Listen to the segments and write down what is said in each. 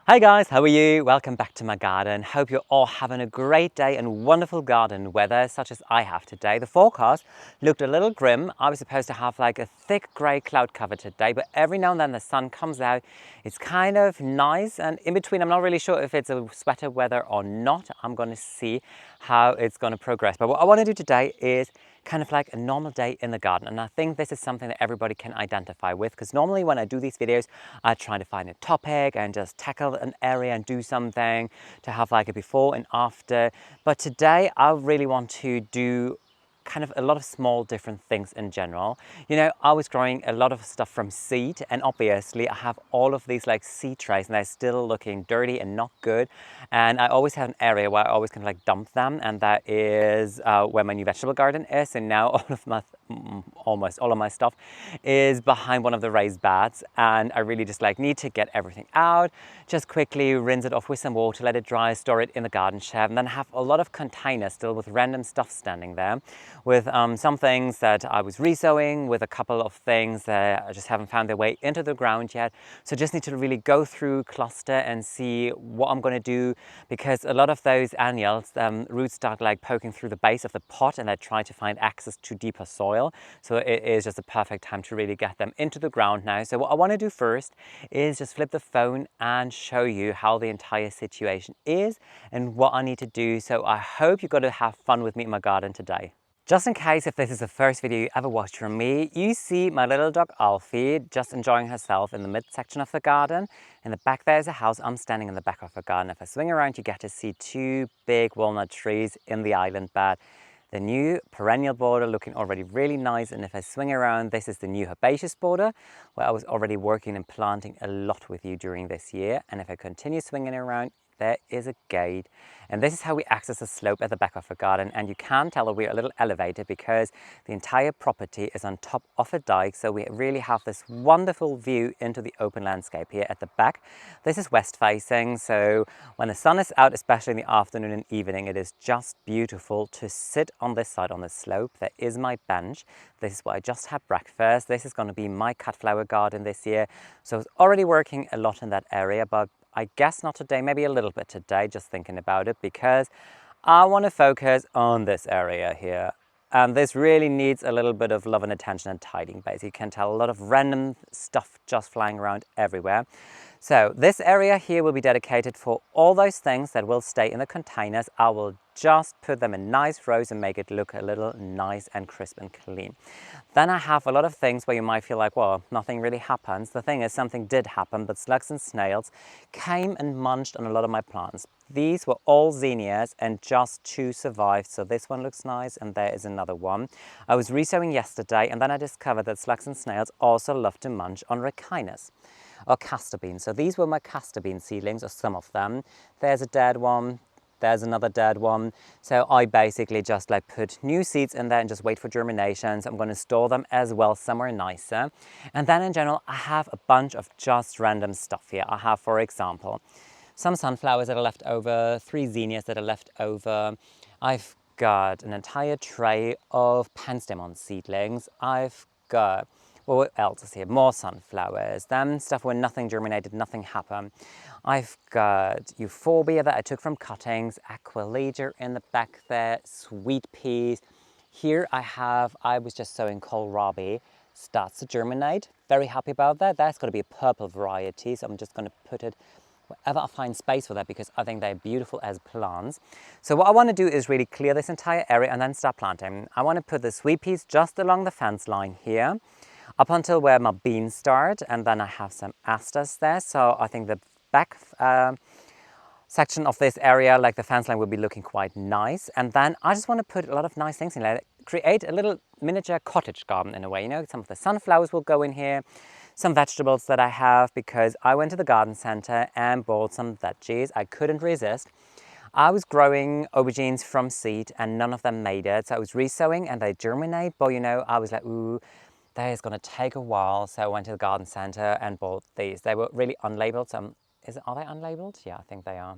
Hi guys, how are you? Welcome back to my garden. Hope you're all having a great day and wonderful garden weather such as I have today. The forecast looked a little grim. I was supposed to have like a thick grey cloud cover today, but every now and then the sun comes out. It's kind of nice, and in between I'm not really sure if it's a sweater weather or not. I'm going to see how it's going to progress. But what I want to do today is kind of like a normal day in the garden, and I think this is something that everybody can identify with, because normally when I do these videos I try to find a topic and just tackle an area and do something to have like a before and after. But today I really want to do kind of a lot of small different things in general. You know, I was growing a lot of stuff from seed, and obviously I have all of these like seed trays and they're still looking dirty and not good, and I always have an area where I always kind of like dump them, and that is where my new vegetable garden is. And now all of my almost all of my stuff is behind one of the raised beds, and I really just like need to get everything out, just quickly rinse it off with some water, let it dry, store it in the garden shed, and then have a lot of containers still with random stuff standing there, with some things that I was resowing, with a couple of things that I just haven't found their way into the ground yet. So just need to really go through, cluster, and see what I'm going to do, because a lot of those annuals, roots start like poking through the base of the pot, and I try to find access to deeper soil. So it is just a perfect time to really get them into the ground now. So what I want to do first is just flip the phone and show you how the entire situation is and what I need to do. So I hope you're going to have fun with me in my garden today. Just in case if this is the first video you ever watched from me, you see my little dog Alfie just enjoying herself in the midsection of the garden. In the back there's a house. I'm standing in the back of the garden. If I swing around, you get to see two big walnut trees in the island bed. The new perennial border looking already really nice, and if I swing around, this is the new herbaceous border where I was already working and planting a lot with you during this year. And if I continue swinging around, there is a gate, and this is how we access the slope at the back of the garden. And you can tell that we're a little elevated because the entire property is on top of a dike, so we really have this wonderful view into the open landscape here at the back. This is west facing, so when the sun is out, especially in the afternoon and evening, it is just beautiful to sit on this side on the slope. There is my bench. This is where I just had breakfast. This is going to be my cut flower garden this year, so I was already working a lot in that area, but I guess not today, maybe a little bit today, just thinking about it, because I want to focus on this area here. And this really needs a little bit of love and attention and tidying. Basically, you can tell a lot of random stuff just flying around everywhere. So this area here will be dedicated for all those things that will stay in the containers. I will just put them in nice rows and make it look a little nice and crisp and clean. Then I have a lot of things where you might feel like, well, nothing really happens. The thing is, something did happen, but slugs and snails came and munched on a lot of my plants. These were all zinnias and just two survived. So this one looks nice, and there is another one. I was resowing yesterday, and then I discovered that slugs and snails also love to munch on ricinus or castor beans. So these were my castor bean seedlings, or some of them. There's a dead one. There's another dead one. So I basically just like put new seeds in there and just wait for germinations. I'm going to store them as well somewhere nicer. And then in general, I have a bunch of just random stuff here. I have, for example, some sunflowers that are left over, 3 zinnias that are left over. I've got an entire tray of panstemon seedlings. I've got, well, what else is here? More sunflowers. Then stuff where nothing germinated, nothing happened. I've got euphorbia that I took from cuttings, aquilegia in the back there, sweet peas. Here I was just sowing kohlrabi, starts to germinate. Very happy about that. That's going to be a purple variety, so I'm just going to put it wherever I find space for that, because I think they're beautiful as plants. So what I want to do is really clear this entire area and then start planting. I want to put the sweet peas just along the fence line here, up until where my beans start, and then I have some asters there. So I think the back section of this area, like the fence line, will be looking quite nice. And then I just want to put a lot of nice things in there, create a little miniature cottage garden in a way. You know, some of the sunflowers will go in here, some vegetables that I have, because I went to the garden center and bought some veggies. I couldn't resist. I was growing aubergines from seed and none of them made it. So I was resowing and they germinate, but you know, I was like, ooh, that is going to take a while. So I went to the garden center and bought these. They were really unlabeled. So are they unlabeled? Yeah, I think they are.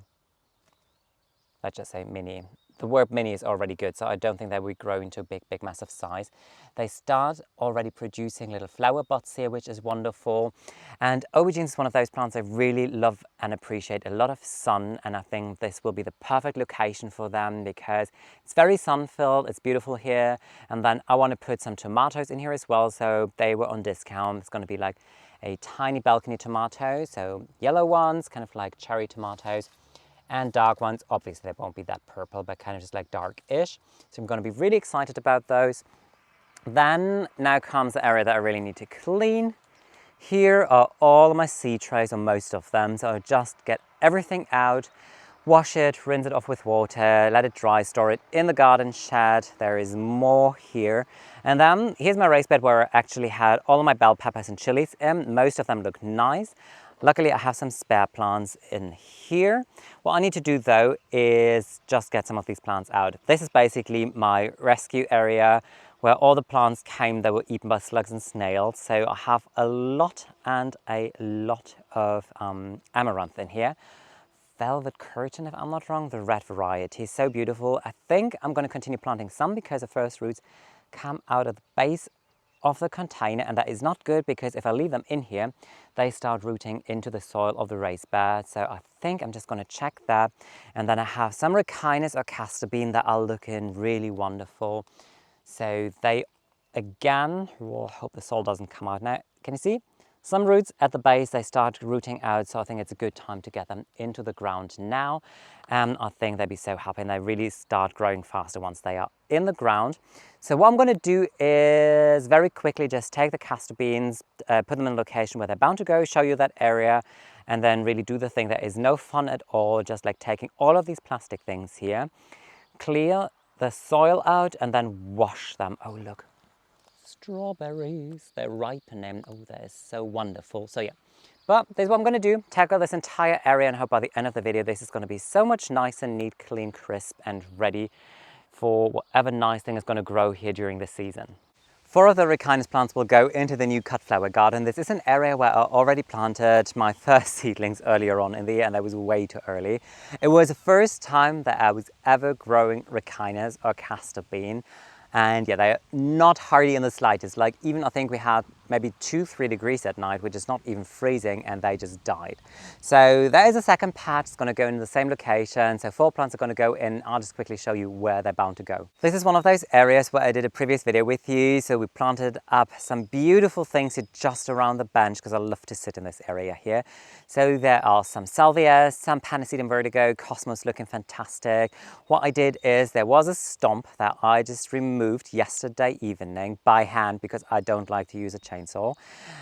Let's just say mini the word mini is already good, so I don't think they will grow into a big massive size. They start already producing little flower buds here, which is wonderful. And aubergines is one of those plants I really love and appreciate. A lot of sun, and I think this will be the perfect location for them because it's very sun-filled, it's beautiful here. And then I want to put some tomatoes in here as well, so they were on discount. It's going to be like a tiny balcony tomato, so yellow ones, kind of like cherry tomatoes, and dark ones. Obviously they won't be that purple, but kind of just like dark-ish. So I'm going to be really excited about those. Then now comes the area that I really need to clean. Here are all of my seed trays, or most of them. So I'll just get everything out, wash it, rinse it off with water, let it dry, store it in the garden shed. There is more here. And then here's my raised bed where I actually had all of my bell peppers and chilies in. Most of them look nice. Luckily, I have some spare plants in here. What I need to do though is just get some of these plants out. This is basically my rescue area where all the plants came that were eaten by slugs and snails. So I have a lot and a lot of amaranth in here. Velvet curtain, if I'm not wrong, the red variety. So beautiful. I think I'm going to continue planting some because the first roots come out at the base of the container, and that is not good because if I leave them in here, they start rooting into the soil of the raised bed. So I think I'm just going to check that. And then I have some ricinus or castor bean that are looking really wonderful. So they, again, we'll hope the soil doesn't come out now. Can you see? Some roots at the base, they start rooting out, so I think it's a good time to get them into the ground now. And I think they'll be so happy, and they really start growing faster once they are in the ground. So what I'm going to do is very quickly just take the castor beans, put them in a location where they're bound to go, show you that area, and then really do the thing that is no fun at all, just like taking all of these plastic things here, clear the soil out, and then wash them. Oh, look. Strawberries, they're ripening. Oh, that is so wonderful. So yeah, but this is what I'm going to do, tackle this entire area, and hope by the end of the video this is going to be so much nice and neat, clean, crisp, and ready for whatever nice thing is going to grow here during this season. 4 of the ricinus plants will go into the new cut flower garden. This is an area where I already planted my first seedlings earlier on in the year, and that was way too early. It was the first time that I was ever growing ricinus or castor bean. And yeah, they're not hardy in the slightest. Like even I think we had maybe 2-3 degrees at night, which is not even freezing, and they just died. So there is a second patch. It's going to go in the same location. So 4 plants are going to go in. I'll just quickly show you where they're bound to go. This is one of those areas where I did a previous video with you. So we planted up some beautiful things here just around the bench because I love to sit in this area here. So there are some salvias, some Panacetum vertigo, cosmos looking fantastic. What I did is there was a stump that I just removed yesterday evening by hand because I don't like to use a chainsaw,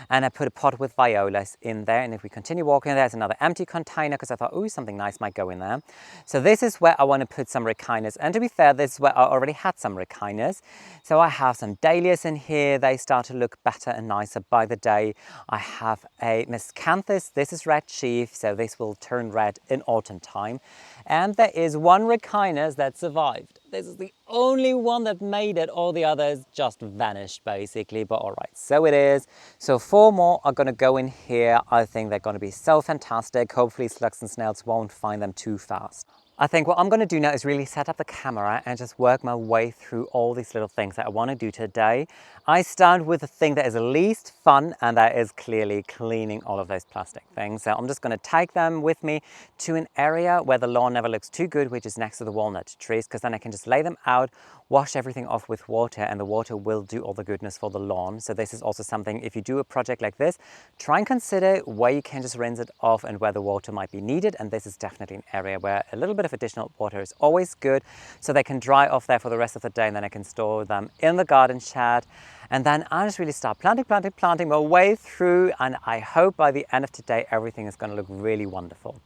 and I put a pot with violas in there. And if we continue walking, there's another empty container because I thought, oh, something nice might go in there. So this is where I want to put some ricinus, and to be fair, this is where I already had some ricinus. So I have some dahlias in here. They start to look better and nicer by the day. I have a miscanthus. This is red chief, so this will turn red in autumn time. And there is one ricinus that survived. This is the only one that made it. All the others just vanished basically, but all right, so it is. So 4 more are going to go in here. I think they're going to be so fantastic. Hopefully slugs and snails won't find them too fast. I think what I'm going to do now is really set up the camera and just work my way through all these little things that I want to do today. I start with the thing that is least fun, and that is clearly cleaning all of those plastic things. So I'm just going to take them with me to an area where the lawn never looks too good, which is next to the walnut trees, because then I can just lay them out, wash everything off with water, and the water will do all the goodness for the lawn. So this is also something, if you do a project like this, try and consider where you can just rinse it off and where the water might be needed. And this is definitely an area where a little bit of additional water is always good, so they can dry off there for the rest of the day, and then I can store them in the garden shed. And then I just really start planting my way through, and I hope by the end of today everything is going to look really wonderful.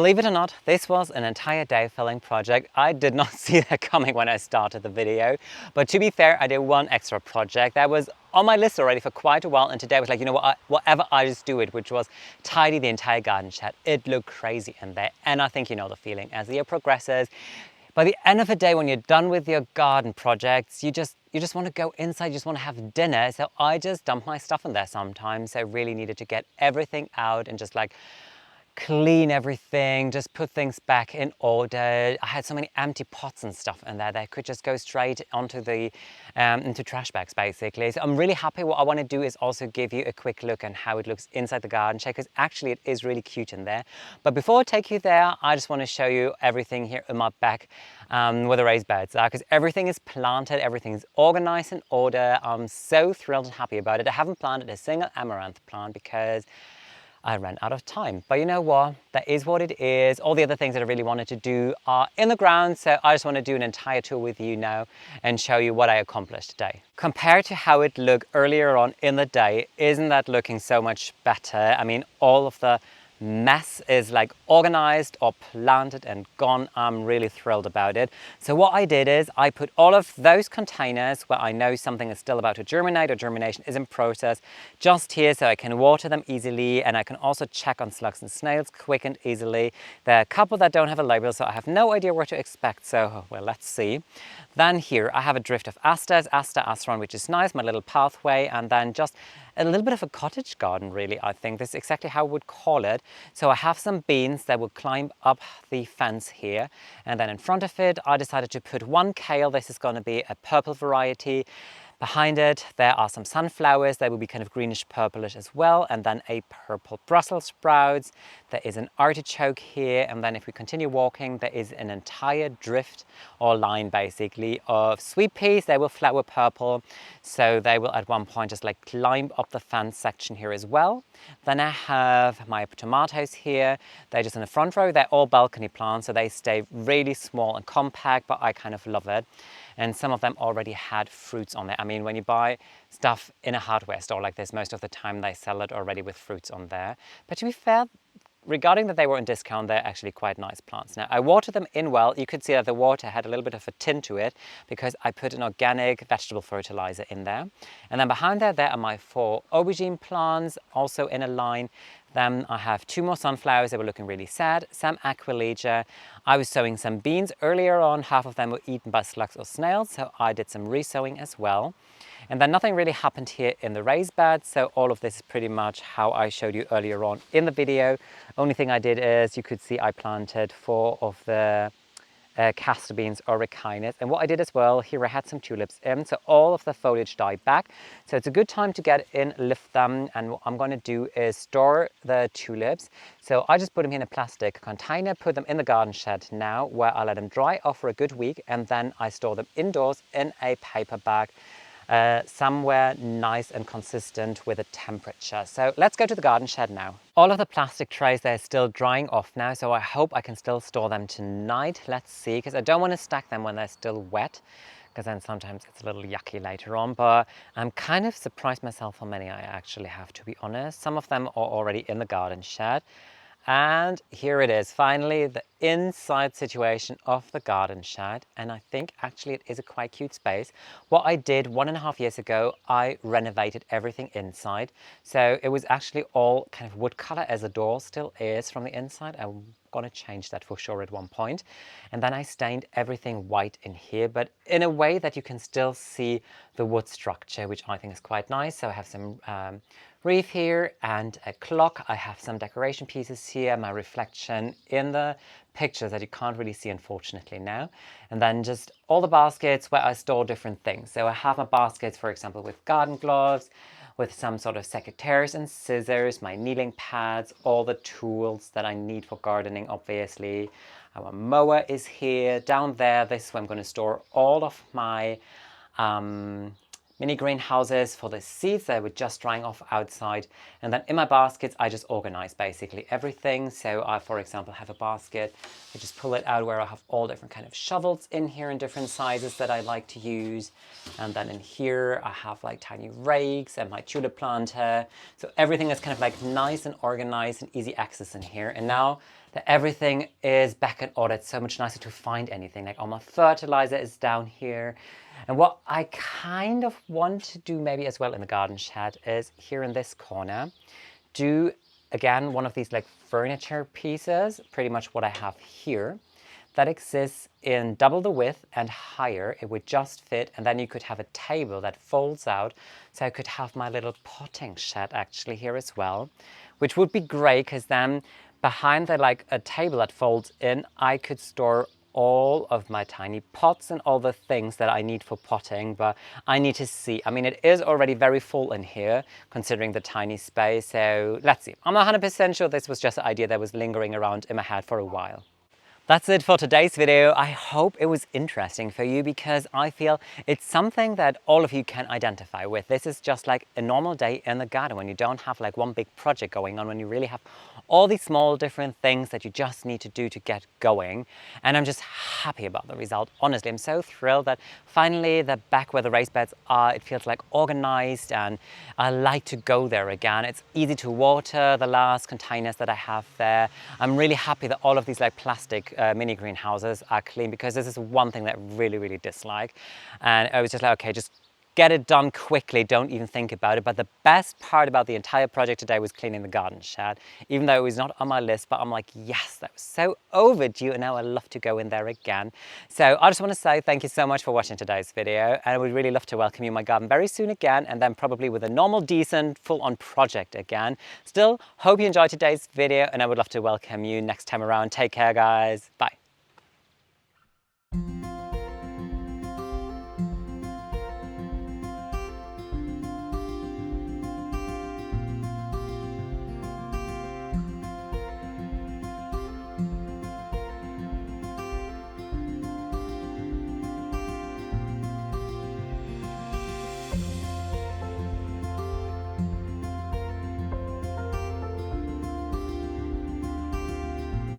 Believe it or not, this was an entire day filling project. I did not see that coming when I started the video. But to be fair, I did one extra project that was on my list already for quite a while. And today I was like, you know what, whatever, I just do it, which was tidy the entire garden shed. It looked crazy in there. And I think you know the feeling as the year progresses. By the end of the day, when you're done with your garden projects, you just want to go inside, you just want to have dinner. So I just dump my stuff in there sometimes. I really needed to get everything out and just like clean everything, just put things back in order. I had so many empty pots and stuff in there that could just go straight onto the into trash bags basically. So I'm really happy. What I want to do is also give you a quick look on how it looks inside the garden shed, because actually it is really cute in there. But before I take you there, I just want to show you everything here in my back where the raised beds are, because everything is planted, everything is organized in order. I'm so thrilled and happy about it. I haven't planted a single amaranth plant because I ran out of time. But you know what? That is what it is. All the other things that I really wanted to do are in the ground. So I just want to do an entire tour with you now and show you what I accomplished today. Compared to how it looked earlier on in the day, isn't that looking so much better? I mean, all of the mess is like organized or planted and gone. I'm really thrilled about it. So what I did is I put all of those containers where I know something is still about to germinate or germination is in process just here, so I can water them easily, and I can also check on slugs and snails quick and easily. There are a couple that don't have a label, so I have no idea what to expect. So, well, let's see. Then here I have a drift of asters, aster, asteron, which is nice, my little pathway, and then just a little bit of a cottage garden, really, I think. This is exactly how I would call it. So I have some beans that will climb up the fence here. And then in front of it, I decided to put one kale. This is going to be a purple variety. Behind it, there are some sunflowers. They will be kind of greenish purplish as well. And then a purple Brussels sprouts. There is an artichoke here. And then if we continue walking, there is an entire drift or line basically of sweet peas. They will flower purple. So they will at one point just like climb up the fence section here as well. Then I have my tomatoes here. They're just in the front row. They're all balcony plants, so they stay really small and compact, but I kind of love it. And some of them already had fruits on there. I mean, when you buy stuff in a hardware store like this, most of the time they sell it already with fruits on there. But to be fair, regarding that they were on discount, they're actually quite nice plants. Now, I watered them in well. You could see that the water had a little bit of a tint to it because I put an organic vegetable fertilizer in there. And then behind there are my 4 aubergine plants, also in a line. Then I have 2 more sunflowers that were looking really sad, some aquilegia. I was sowing some beans earlier on. Half of them were eaten by slugs or snails, so I did some resowing as well. And then nothing really happened here in the raised bed, so all of this is pretty much how I showed you earlier on in the video. Only thing I did is, you could see I planted 4 of the castor beans or echinus. And what I did as well, here I had some tulips in, so all of the foliage died back. So it's a good time to get in, lift them, and what I'm going to do is store the tulips. So I just put them in a plastic container, put them in the garden shed now, where I let them dry off for a good week, and then I store them indoors in a paper bag. Somewhere nice and consistent with the temperature. So let's go to the garden shed now. All of the plastic trays, they're still drying off now, so I hope I can still store them tonight. Let's see, because I don't want to stack them when they're still wet, because then sometimes it's a little yucky later on. But I'm kind of surprised myself how many I actually have, to be honest. Some of them are already in the garden shed. And here it is, finally, the inside situation of the garden shed. And I think actually it is a quite cute space. What I did 1.5 years ago, I renovated everything inside. So it was actually all kind of wood color, as the door still is from the inside. I'm going to change that for sure at one point. And then I stained everything white in here, but in a way that you can still see the wood structure, which I think is quite nice. So I have some wreath here and a clock. I have some decoration pieces here, my reflection in the pictures that you can't really see unfortunately now. And then just all the baskets where I store different things. So I have my baskets, for example, with garden gloves, with some sort of secateurs and scissors, my kneeling pads, all the tools that I need for gardening, obviously. Our mower is here. Down there, this is where I'm going to store all of my mini greenhouses for the seeds that were just drying off outside. And then in my baskets, I just organize basically everything. So I, for example, have a basket. I just pull it out where I have all different kind of shovels in here in different sizes that I like to use. And then in here, I have like tiny rakes and my tulip planter. So everything is kind of like nice and organized and easy access in here. And now that everything is back in order, it's so much nicer to find anything. Like all my fertilizer is down here. And what I kind of want to do maybe as well in the garden shed is here in this corner, do again one of these like furniture pieces, pretty much what I have here, that exists in double the width and higher. It would just fit, and then you could have a table that folds out, so I could have my little potting shed actually here as well, which would be great because then behind the like a table that folds in, I could store all of my tiny pots and all the things that I need for potting, but I need to see. I mean, it is already very full in here considering the tiny space, so let's see. I'm not 100% sure this was just an idea that was lingering around in my head for a while. That's it for today's video. I hope it was interesting for you because I feel it's something that all of you can identify with. This is just like a normal day in the garden when you don't have like one big project going on, when you really have all these small different things that you just need to do to get going. And I'm just happy about the result. Honestly, I'm so thrilled that finally the back where the raised beds are, it feels like organized, and I like to go there again. It's easy to water the last containers that I have there. I'm really happy that all of these like plastic mini greenhouses are clean, because this is one thing that I really dislike. And I was just like, okay, just get it done quickly, don't even think about it. But the best part about the entire project today was cleaning the garden shed, even though it was not on my list, but I'm like, yes, that was so overdue, and now I love to go in there again. So I just want to say thank you so much for watching today's video, and I would really love to welcome you in my garden very soon again, and then probably with a normal, decent, full-on project again. Still, hope you enjoyed today's video, and I would love to welcome you next time around. Take care, guys. Bye.